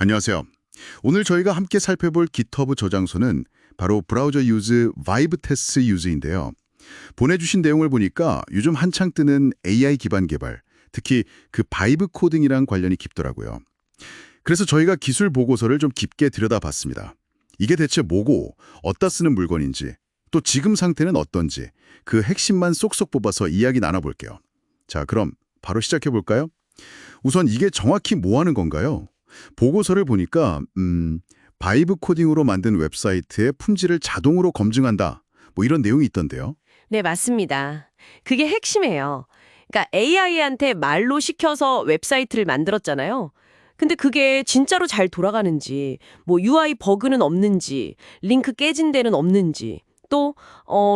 안녕하세요. 오늘 저희가 함께 살펴볼 GitHub 저장소는 바로 브라우저 유즈 바이브 테스트 유즈인데요. 보내주신 내용을 보니까 요즘 한창 뜨는 AI 기반 개발, 특히 그 바이브 코딩이랑 관련이 깊더라고요. 그래서 저희가 기술 보고서를 좀 깊게 들여다봤습니다. 이게 대체 뭐고, 어디다 쓰는 물건인지, 또 지금 상태는 어떤지 그 핵심만 쏙쏙 뽑아서 이야기 나눠볼게요. 자, 그럼 바로 시작해볼까요? 우선 이게 정확히 뭐 하는 건가요? 보고서를 보니까 바이브 코딩으로 만든 웹사이트의 품질을 자동으로 검증한다. 뭐 이런 내용이 있던데요. 네, 맞습니다. 그게 핵심이에요. 그러니까 AI한테 말로 시켜서 웹사이트를 만들었잖아요. 근데 그게 진짜로 잘 돌아가는지, 뭐 UI 버그는 없는지, 링크 깨진 데는 없는지, 또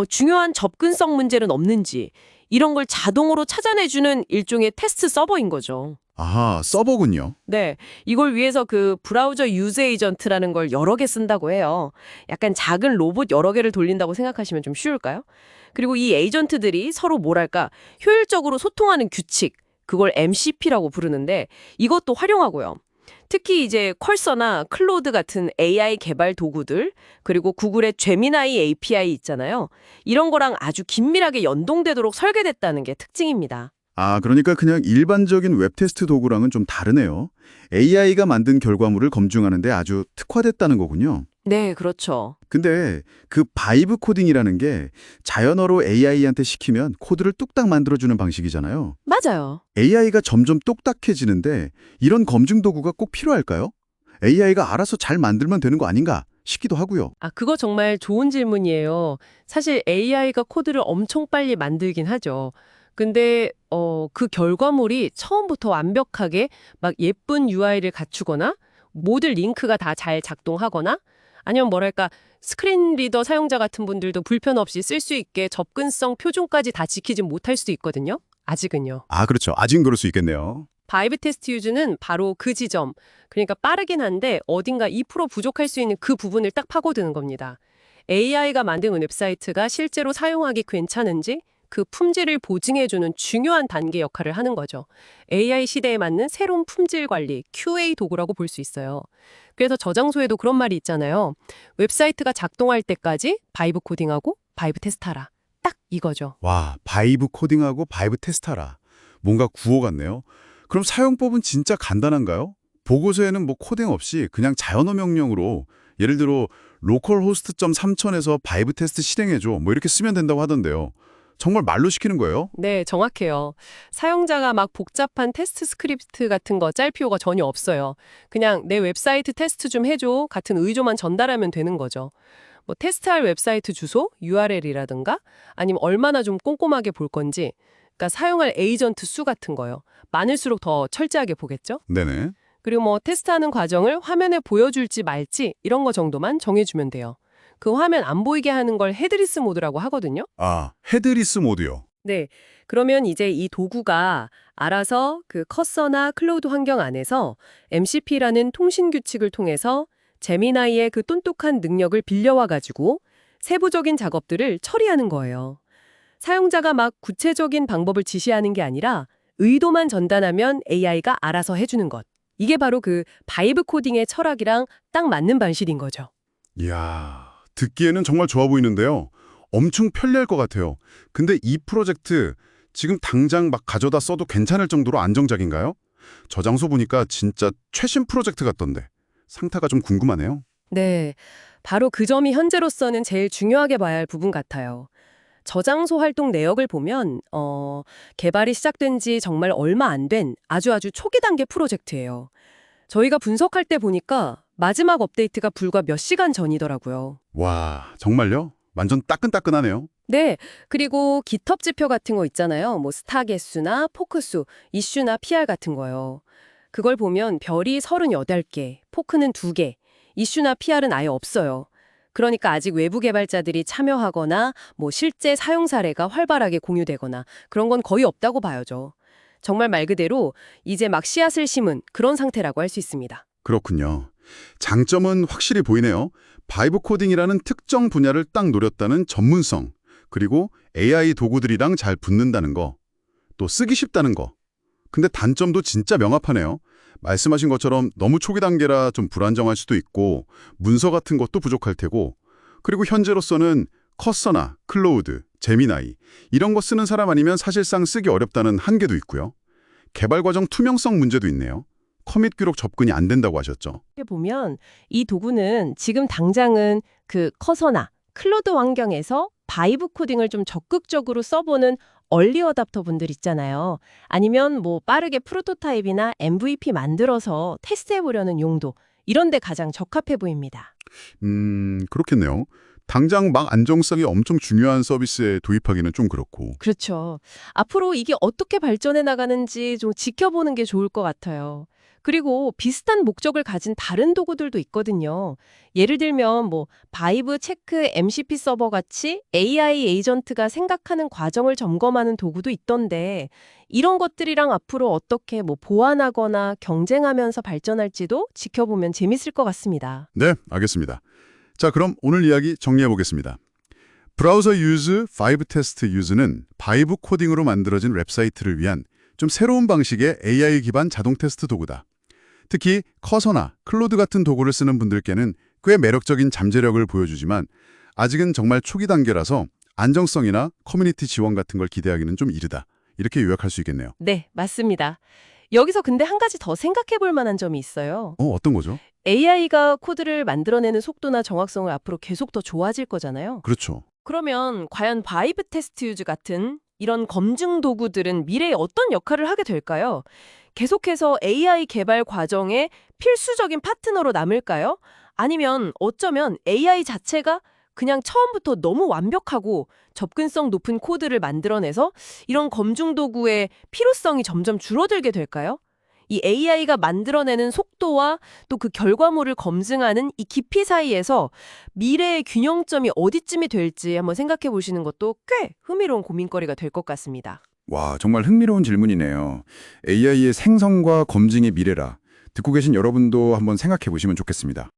중요한 접근성 문제는 없는지 이런 걸 자동으로 찾아내주는 일종의 테스트 서버인 거죠. 아하, 서버군요. 네, 이걸 위해서 그 브라우저 유즈 에이전트라는 걸 여러 개 쓴다고 해요. 약간 작은 로봇 여러 개를 돌린다고 생각하시면 좀 쉬울까요? 그리고 이 에이전트들이 서로 뭐랄까 효율적으로 소통하는 규칙, 그걸 MCP라고 부르는데 이것도 활용하고요. 특히 이제 컬서나 클로드 같은 AI 개발 도구들, 그리고 구글의 제미나이 API 있잖아요. 이런 거랑 아주 긴밀하게 연동되도록 설계됐다는 게 특징입니다. 아, 그러니까 그냥 일반적인 웹 테스트 도구랑은 좀 다르네요. AI가 만든 결과물을 검증하는데 아주 특화됐다는 거군요. 네, 그렇죠. 근데 그 바이브 코딩이라는 게 자연어로 AI한테 시키면 코드를 뚝딱 만들어주는 방식이잖아요. 맞아요. AI가 점점 똑딱해지는데 이런 검증 도구가 꼭 필요할까요? AI가 알아서 잘 만들면 되는 거 아닌가 싶기도 하고요. 아, 그거 정말 좋은 질문이에요. 사실 AI가 코드를 엄청 빨리 만들긴 하죠. 근데 그 결과물이 처음부터 완벽하게 막 예쁜 UI를 갖추거나 모든 링크가 다 잘 작동하거나 아니면 뭐랄까 스크린 리더 사용자 같은 분들도 불편 없이 쓸 수 있게 접근성 표준까지 다 지키진 못할 수도 있거든요. 아직은요. 아, 그렇죠. 아직은 그럴 수 있겠네요. 바이브 테스트 유즈는 바로 그 지점, 그러니까 빠르긴 한데 어딘가 2% 부족할 수 있는 그 부분을 딱 파고드는 겁니다. AI가 만든 웹사이트가 실제로 사용하기 괜찮은지 그 품질을 보증해주는 중요한 단계 역할을 하는 거죠. AI 시대에 맞는 새로운 품질 관리, QA 도구라고 볼 수 있어요. 그래서 저장소에도 그런 말이 있잖아요. 웹사이트가 작동할 때까지 바이브 코딩하고 바이브 테스트하라. 딱 이거죠. 와, 바이브 코딩하고 바이브 테스트하라. 뭔가 구호 같네요. 그럼 사용법은 진짜 간단한가요? 보고서에는 뭐 코딩 없이 그냥 자연어 명령으로 예를 들어 localhost.3000에서 바이브 테스트 실행해줘 뭐 이렇게 쓰면 된다고 하던데요. 정말 말로 시키는 거예요? 네, 정확해요. 사용자가 막 복잡한 테스트 스크립트 같은 거 짤 필요가 전혀 없어요. 그냥 내 웹사이트 테스트 좀 해줘 같은 의조만 전달하면 되는 거죠. 뭐 테스트할 웹사이트 주소, URL이라든가 아니면 얼마나 좀 꼼꼼하게 볼 건지, 그러니까 사용할 에이전트 수 같은 거요. 많을수록 더 철저하게 보겠죠? 네네. 그리고 뭐 테스트하는 과정을 화면에 보여줄지 말지 이런 거 정도만 정해주면 돼요. 그 화면 안 보이게 하는 걸 헤드리스 모드라고 하거든요. 아, 헤드리스 모드요. 네. 그러면 이제 이 도구가 알아서 그 커서나 클로우드 환경 안에서 MCP라는 통신 규칙을 통해서 제미나이의 그 똑똑한 능력을 빌려와 가지고 세부적인 작업들을 처리하는 거예요. 사용자가 막 구체적인 방법을 지시하는 게 아니라 의도만 전달하면 AI가 알아서 해주는 것. 이게 바로 그 바이브 코딩의 철학이랑 딱 맞는 방식인 거죠. 이야, 듣기에는 정말 좋아 보이는데요. 엄청 편리할 것 같아요. 근데 이 프로젝트 지금 당장 막 가져다 써도 괜찮을 정도로 안정적인가요? 저장소 보니까 진짜 최신 프로젝트 같던데. 상태가 좀 궁금하네요. 네, 바로 그 점이 현재로서는 제일 중요하게 봐야 할 부분 같아요. 저장소 활동 내역을 보면 개발이 시작된 지 정말 얼마 안 된 아주 초기 단계 프로젝트예요. 저희가 분석할 때 보니까 마지막 업데이트가 불과 몇 시간 전이더라고요. 와, 정말요? 완전 따끈따끈하네요. 네, 그리고 GitHub 지표 같은 거 있잖아요. 뭐 스타 개수나 포크 수, 이슈나 PR 같은 거요. 그걸 보면 별이 38개, 포크는 2개, 이슈나 PR은 아예 없어요. 그러니까 아직 외부 개발자들이 참여하거나 뭐 실제 사용 사례가 활발하게 공유되거나 그런 건 거의 없다고 봐야죠. 정말 말 그대로 이제 막 씨앗을 심은 그런 상태라고 할 수 있습니다. 그렇군요. 장점은 확실히 보이네요. 바이브 코딩이라는 특정 분야를 딱 노렸다는 전문성, 그리고 AI 도구들이랑 잘 붙는다는 거, 또 쓰기 쉽다는 거. 근데 단점도 진짜 명확하네요. 말씀하신 것처럼 너무 초기 단계라 좀 불안정할 수도 있고 문서 같은 것도 부족할 테고 그리고 현재로서는 커서나 클로우드, 제미나이 이런 거 쓰는 사람 아니면 사실상 쓰기 어렵다는 한계도 있고요. 개발 과정 투명성 문제도 있네요. 커밋 기록 접근이 안 된다고 하셨죠. 이렇게 보면 이 도구는 지금 당장은 그 커서나 클로드 환경에서 바이브 코딩을 좀 적극적으로 써보는 얼리 어답터 분들 있잖아요. 아니면 뭐 빠르게 프로토타입이나 MVP 만들어서 테스트해보려는 용도 이런 데 가장 적합해 보입니다. 그렇겠네요. 당장 막 안정성이 엄청 중요한 서비스에 도입하기는 좀 그렇고. 그렇죠. 앞으로 이게 어떻게 발전해 나가는지 좀 지켜보는 게 좋을 것 같아요. 그리고 비슷한 목적을 가진 다른 도구들도 있거든요. 예를 들면 뭐 바이브 체크 MCP 서버 같이 AI 에이전트가 생각하는 과정을 점검하는 도구도 있던데 이런 것들이랑 앞으로 어떻게 뭐 보완하거나 경쟁하면서 발전할지도 지켜보면 재밌을 것 같습니다. 네, 알겠습니다. 자, 그럼 오늘 이야기 정리해 보겠습니다. 브라우저 유즈, 바이브 테스트 유즈는 바이브 코딩으로 만들어진 웹사이트를 위한 좀 새로운 방식의 AI 기반 자동 테스트 도구다. 특히 커서나 클로드 같은 도구를 쓰는 분들께는 꽤 매력적인 잠재력을 보여주지만 아직은 정말 초기 단계라서 안정성이나 커뮤니티 지원 같은 걸 기대하기는 좀 이르다. 이렇게 요약할 수 있겠네요. 네, 맞습니다. 여기서 근데 한 가지 더 생각해 볼 만한 점이 있어요. 어떤 거죠? AI가 코드를 만들어내는 속도나 정확성을 앞으로 계속 더 좋아질 거잖아요. 그렇죠. 그러면 과연 바이브 테스트 유즈 같은 이런 검증 도구들은 미래에 어떤 역할을 하게 될까요? 계속해서 AI 개발 과정에 필수적인 파트너로 남을까요? 아니면 어쩌면 AI 자체가 그냥 처음부터 너무 완벽하고 접근성 높은 코드를 만들어내서 이런 검증 도구의 필요성이 점점 줄어들게 될까요? 이 AI가 만들어내는 속도와 또 그 결과물을 검증하는 이 깊이 사이에서 미래의 균형점이 어디쯤이 될지 한번 생각해 보시는 것도 꽤 흥미로운 고민거리가 될 것 같습니다. 와, 정말 흥미로운 질문이네요. AI의 생성과 검증의 미래라. 듣고 계신 여러분도 한번 생각해 보시면 좋겠습니다.